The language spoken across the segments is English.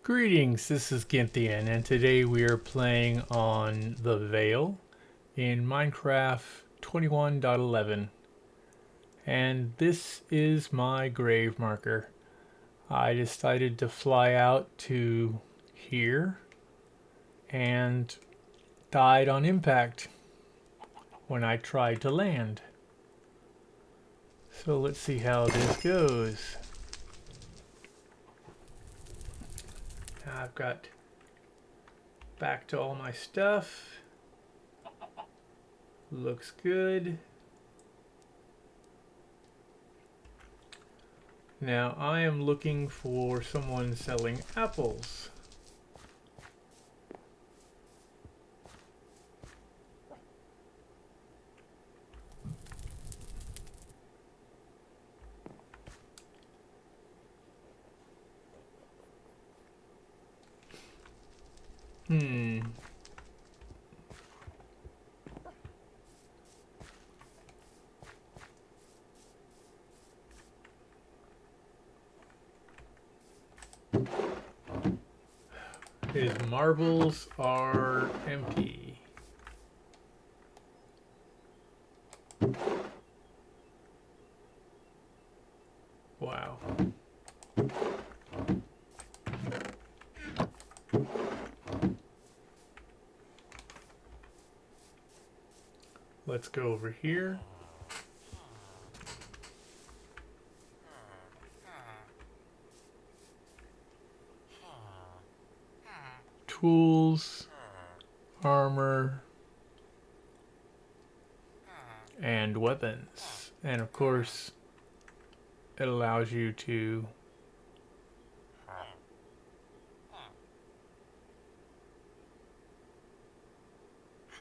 Greetings, this is Ginthian, and today we are playing on the Vale in Minecraft 21.11. And this is my grave marker. I decided to fly out to here and died on impact when I tried to land. So let's see how this goes. I've got back to all my stuff. Looks good. Now I am looking for someone selling apples. His marbles are empty. Wow. Let's go over here. Tools, armor, and weapons. And of course, it allows you to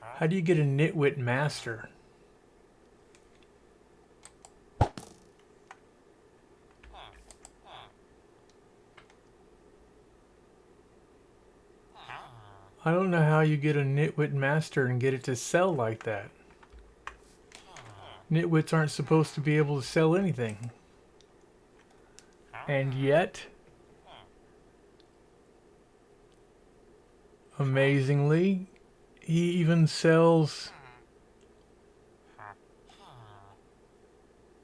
how do you get a nitwit master? I don't know how you get a nitwit master and get it to sell like that. Nitwits aren't supposed to be able to sell anything. And yet, amazingly, he even sells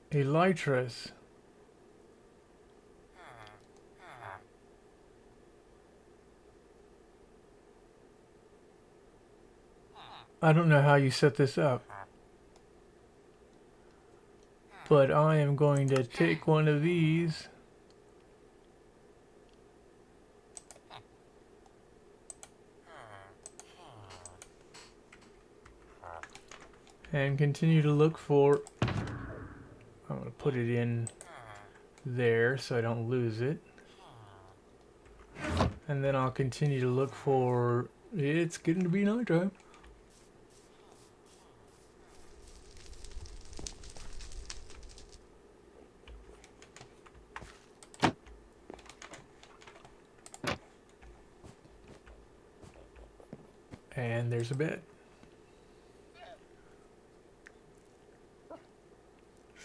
elytras. I don't know how you set this up, but I am going to take one of these and continue to look for, I'm going to put it in there so I don't lose it, and then I'll continue to look for, it's getting to be nighttime. And there's a bed.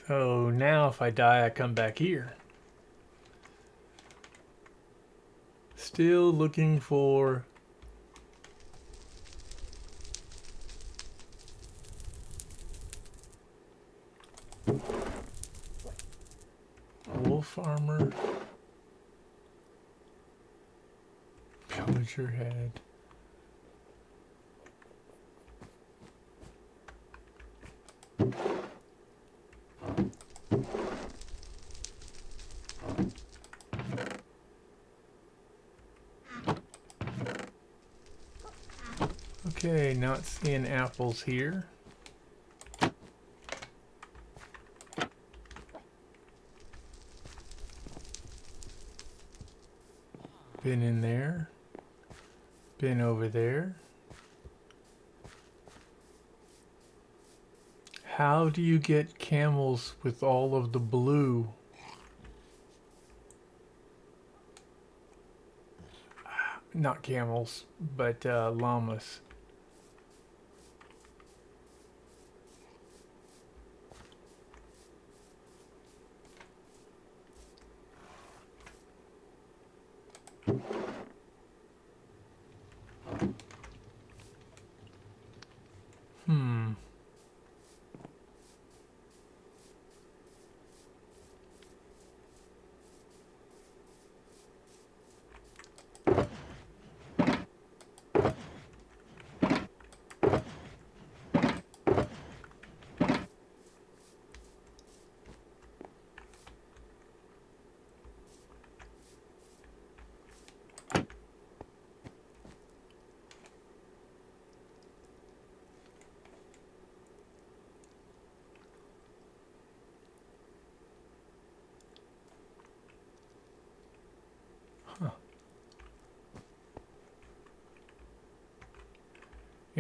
So now if I die, I come back here. Still looking for wolf armor, pillager head. Okay, not seeing apples here. Been in there. Been over there. How do you get camels with all of the blue? Not camels, but llamas.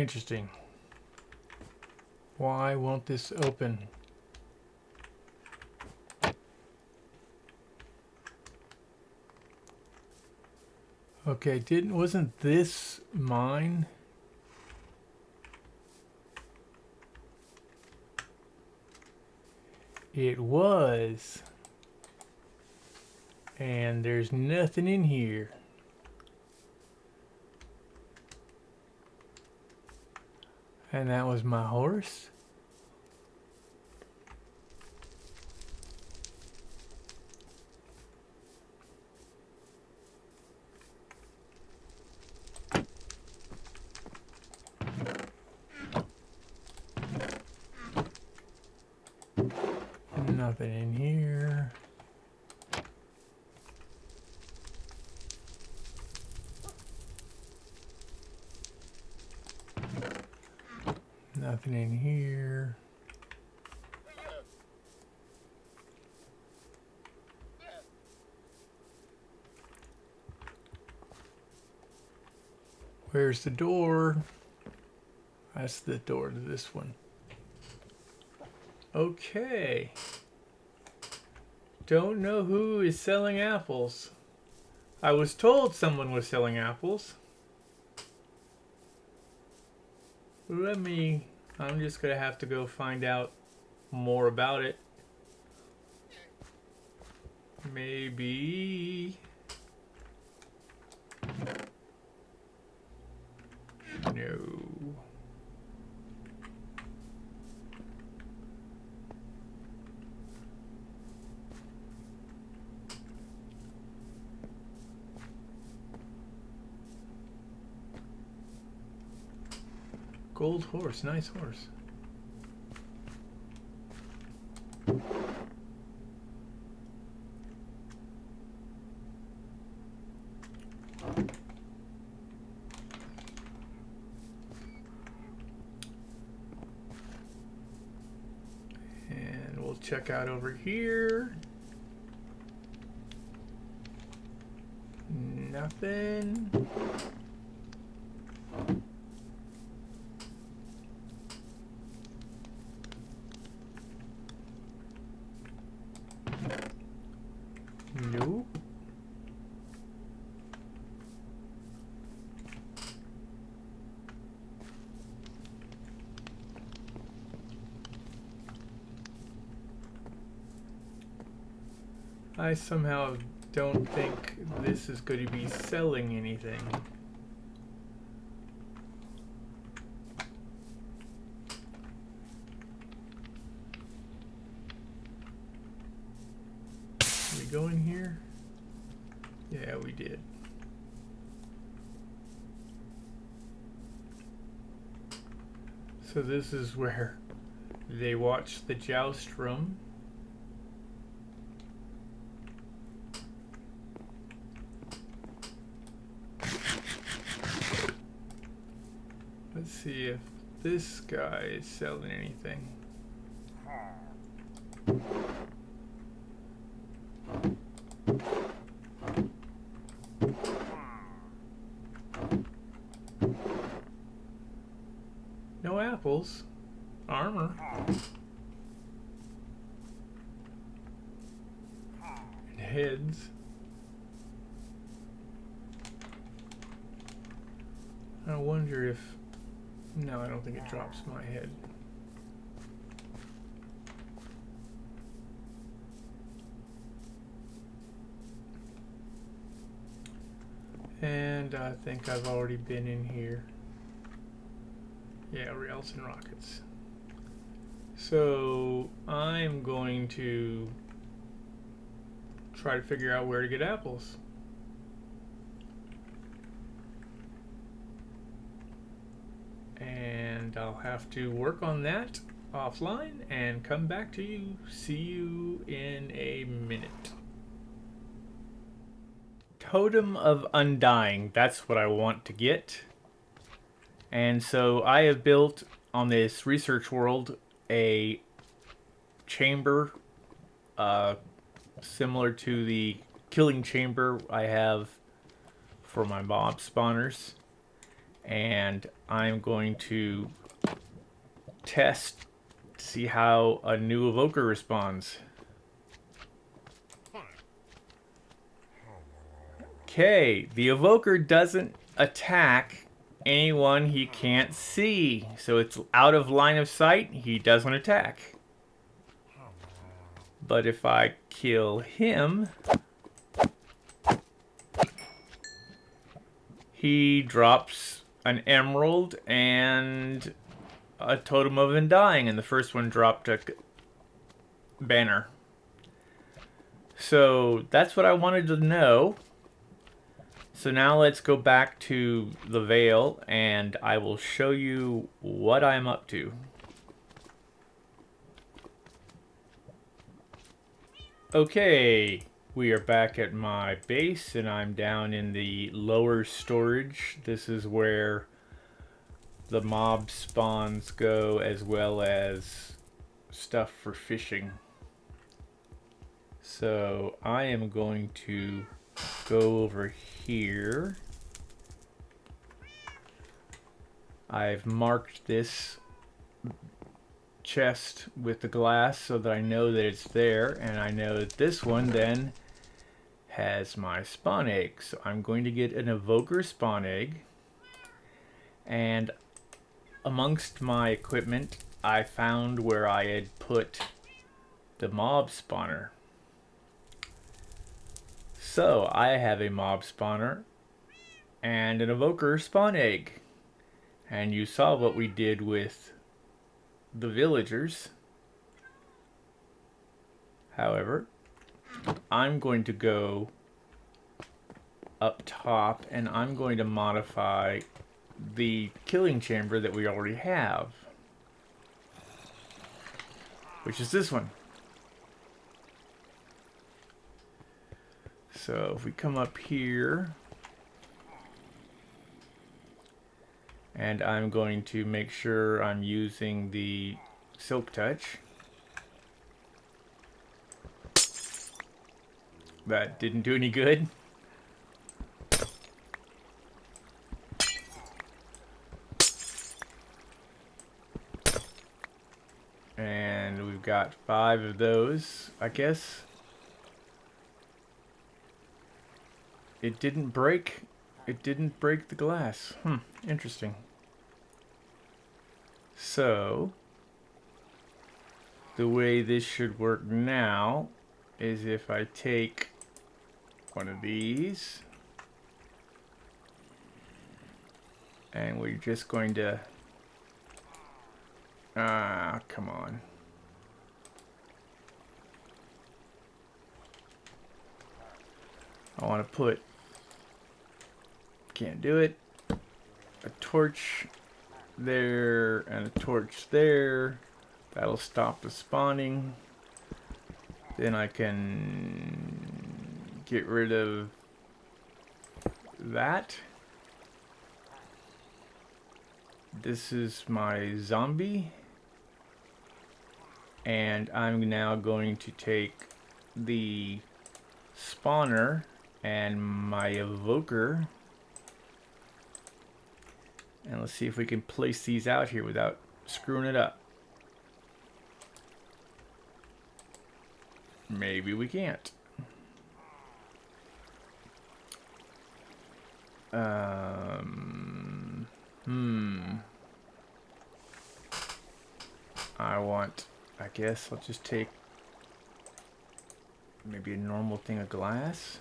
Interesting. Why won't this open? Okay, wasn't this mine? It was. And there's nothing in here. And that was my horse. Nothing in here. Nothing in here. Where's the door? That's the door to this one. Okay. Don't know who is selling apples. I was told someone was selling apples. I'm just gonna have to go find out more about it. Maybe. No. Gold horse, nice horse. And we'll check out over here. Nothing. Nope. I somehow don't think this is going to be selling anything. Did we go in here? Yeah, we did. So this is where they watch the joust from. Let's see if this guy is selling anything. No apples. Armor. And heads. I wonder if... No, I don't think it drops my head. And I think I've already been in here. Yeah, rails and rockets. So I'm going to try to figure out where to get apples. And I'll have to work on that offline and come back to you. See you in a minute. Totem of Undying, that's what I want to get. And so I have built on this research world a chamber similar to the killing chamber I have for my mob spawners. and I'm going to test to see how a new evoker responds. Okay, the evoker doesn't attack anyone he can't see, so it's out of line of sight. He doesn't attack. But if I kill him, he drops an emerald and a totem of undying, and the first one dropped a banner. So that's what I wanted to know. So now let's go back to the Vale, and I will show you what I'm up to. Okay, we are back at my base, and I'm down in the lower storage. This is where the mob spawns go, as well as stuff for fishing. So I am going to go over here. I've marked this chest with the glass so that I know that it's there, and I know that this one then has my spawn egg. So I'm going to get an evoker spawn egg, and amongst my equipment I found where I had put the mob spawner. So I have a mob spawner and an evoker spawn egg, and you saw what we did with the villagers. However, I'm going to go up top and I'm going to modify the killing chamber that we already have, which is this one. So if we come up here, and I'm going to make sure I'm using the silk touch. That didn't do any good. And we've got 5 of those, I guess. It didn't break. It didn't break the glass. Interesting. So, the way this should work now is if I take one of these, and we're just going to, come on. I want to put, can't do it, a torch there and a torch there. That'll stop the spawning. Then I can get rid of that. This is my zombie, and I'm now going to take the spawner and my evoker, and let's see if we can place these out here without screwing it up. Maybe we can't. I guess I'll just take maybe a normal thing of glass.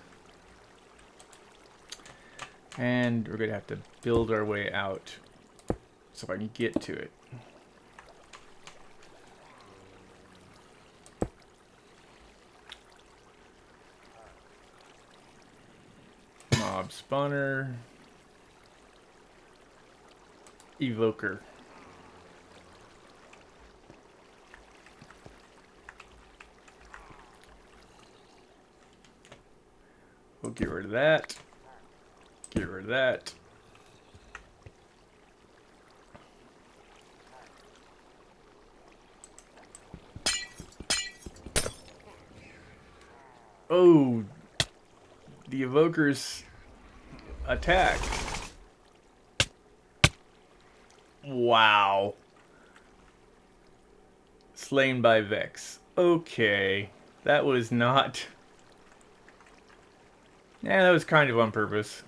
And we're gonna have to build our way out so I can get to it. Mob spawner, evoker. We'll get rid of that. Get rid of that. Oh, the evokers attack. Wow. Slain by Vex. Okay. That was not... Yeah, that was kind of on purpose.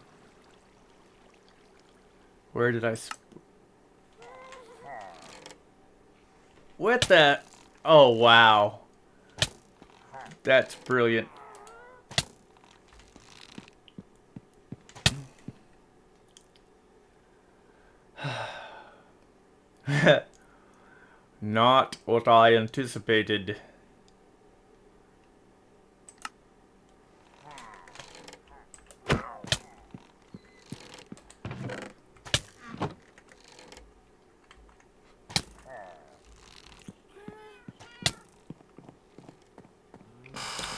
Where did I... What the... Oh, wow. That's brilliant. Not what I anticipated.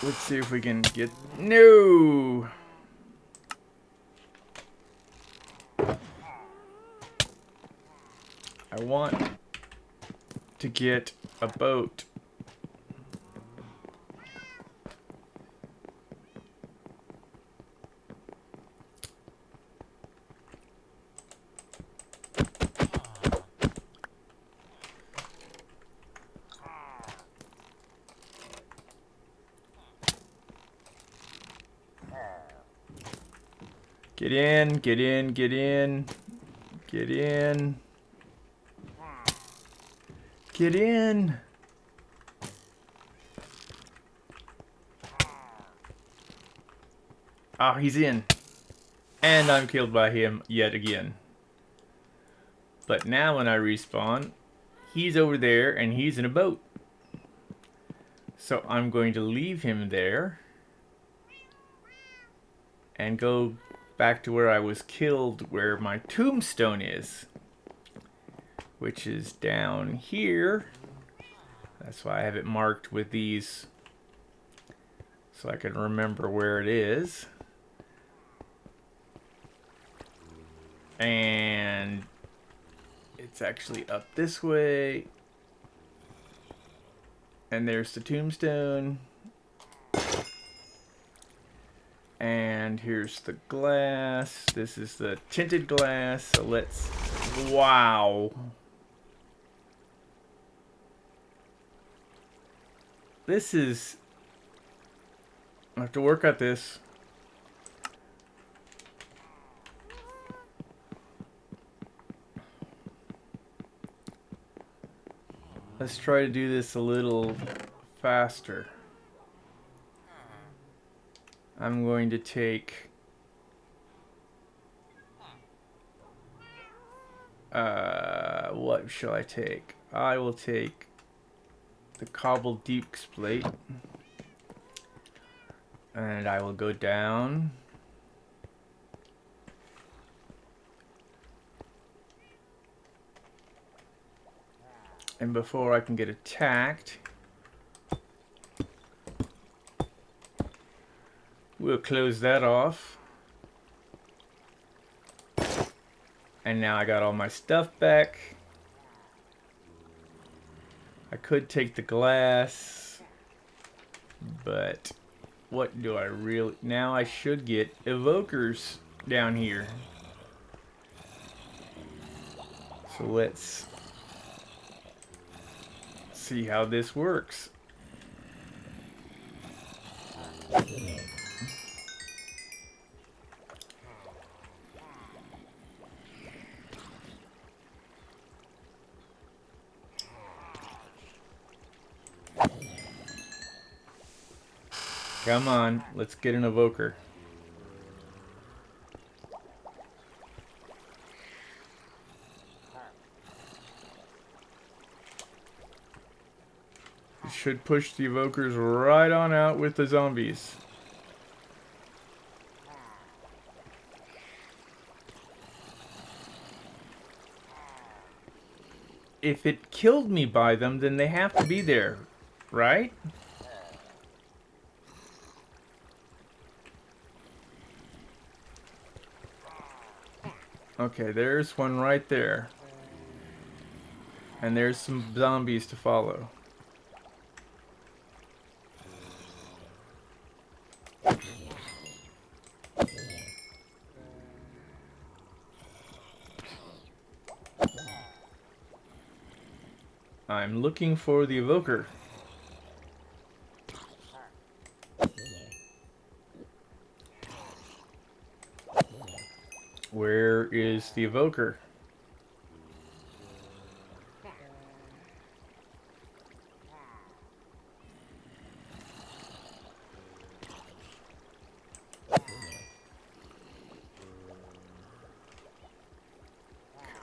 Let's see if we can get... No! I want to get a boat. Get in, get in, get in. Get in. Get in. Ah, he's in. And I'm killed by him yet again. But now when I respawn, he's over there and he's in a boat. So I'm going to leave him there and go back to where I was killed, where my tombstone is, which is down here. That's why I have it marked with these so I can remember where it is. And it's actually up this way. And there's the tombstone. And here's the glass. This is the tinted glass. So let's... Wow. This is... I have to work at this. Let's try to do this a little faster. I'm going to take what shall I take? I will take the cobbled deep's plate, and I will go down. And before I can get attacked, we'll close that off. And now I got all my stuff back. I could take the glass, but what do I really... Now I should get evokers down here. So let's see how this works. Come on, let's get an evoker. It should push the evokers right on out with the zombies. If it killed me by them, then they have to be there, right? Okay, there's one right there. And there's some zombies to follow. I'm looking for the evoker. Where is the evoker?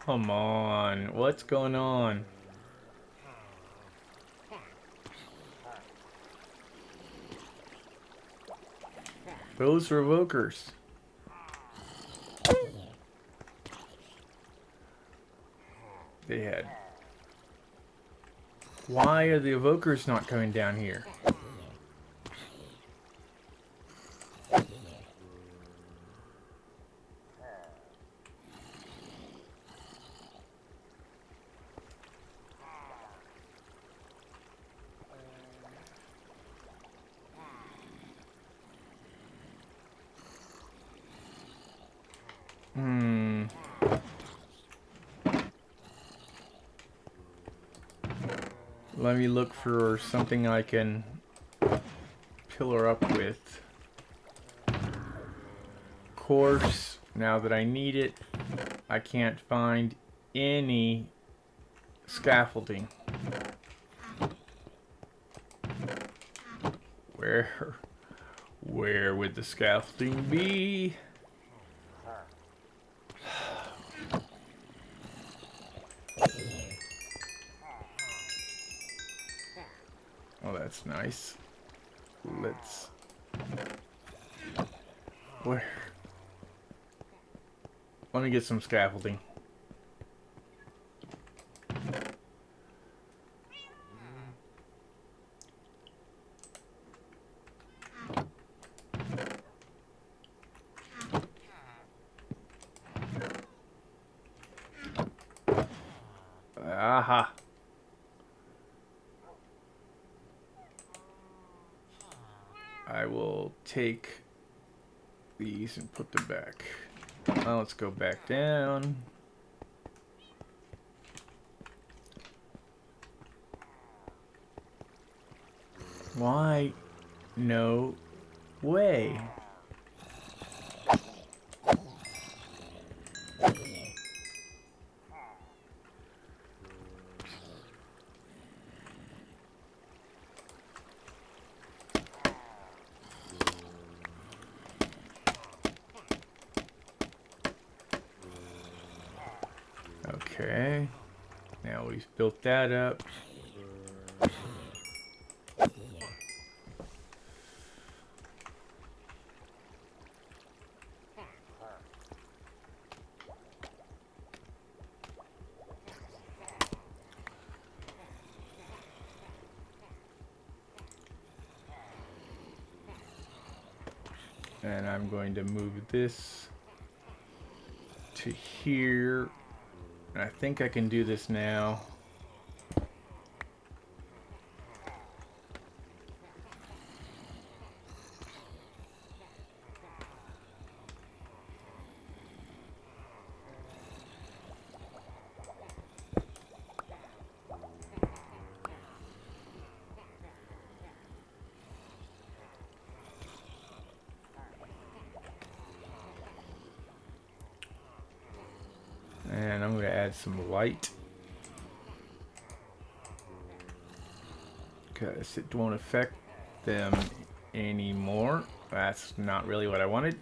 Come on, what's going on? Those are evokers. They had... Why are the evokers not coming down here? Let me look for something I can pillar up with. Of course, now that I need it, I can't find any scaffolding. Where would the scaffolding be? Oh, that's nice. Let's... Where? Let me get some scaffolding. Aha. I will take these and put them back. Now let's go back down. Why? No way. Okay, now we've built that up. And I'm going to move this to here. And I think I can do this now. And I'm going to add some light. Because it won't affect them anymore. That's not really what I wanted.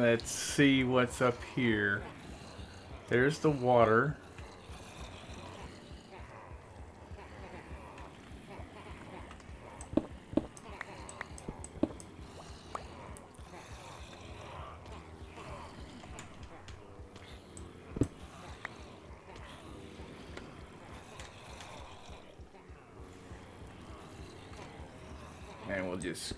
Let's see what's up here. There's the water. And we'll just...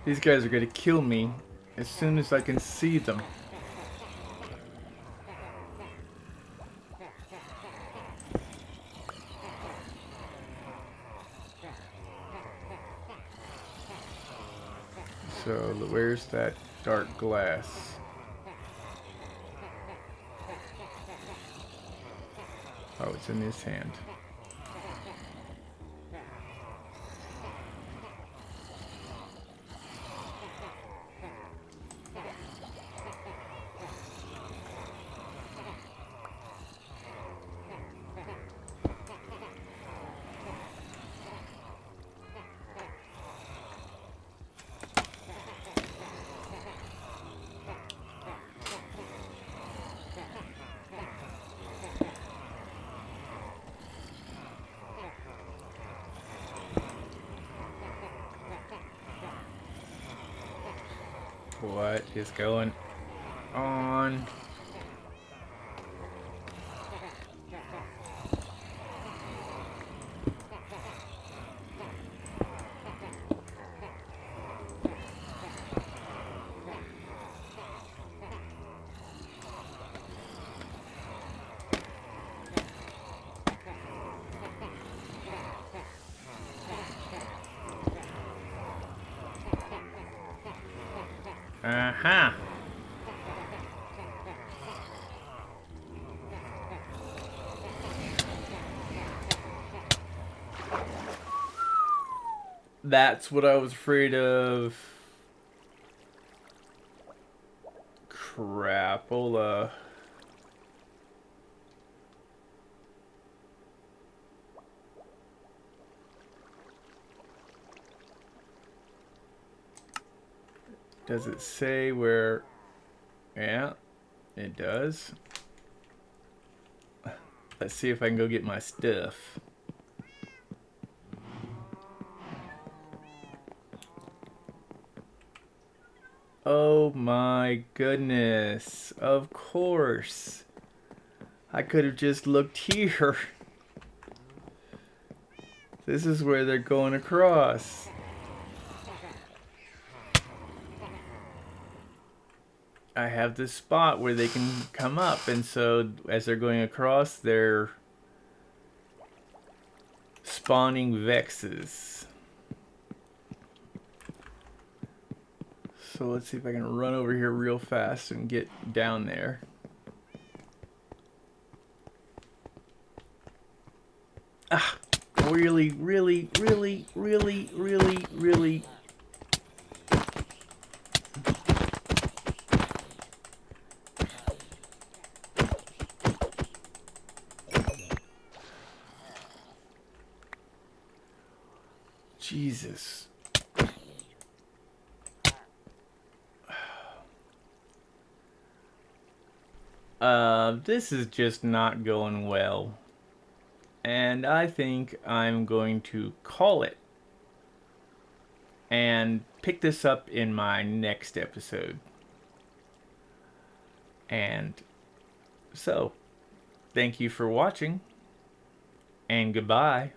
These guys are going to kill me as soon as I can see them. So, where's that dark glass? Oh, it's in his hand. What is going on? Aha! That's what I was afraid of. Crapola. Does it say where? Yeah, it does. Let's see if I can go get my stuff. Oh my goodness. Of course. I could have just looked here. This is where they're going across. I have this spot where they can come up, and so as they're going across, they're spawning vexes. So let's see if I can run over here real fast and get down there. Ah, really. Jesus. This is just not going well. And I think I'm going to call it and pick this up in my next episode. And so, thank you for watching, and goodbye.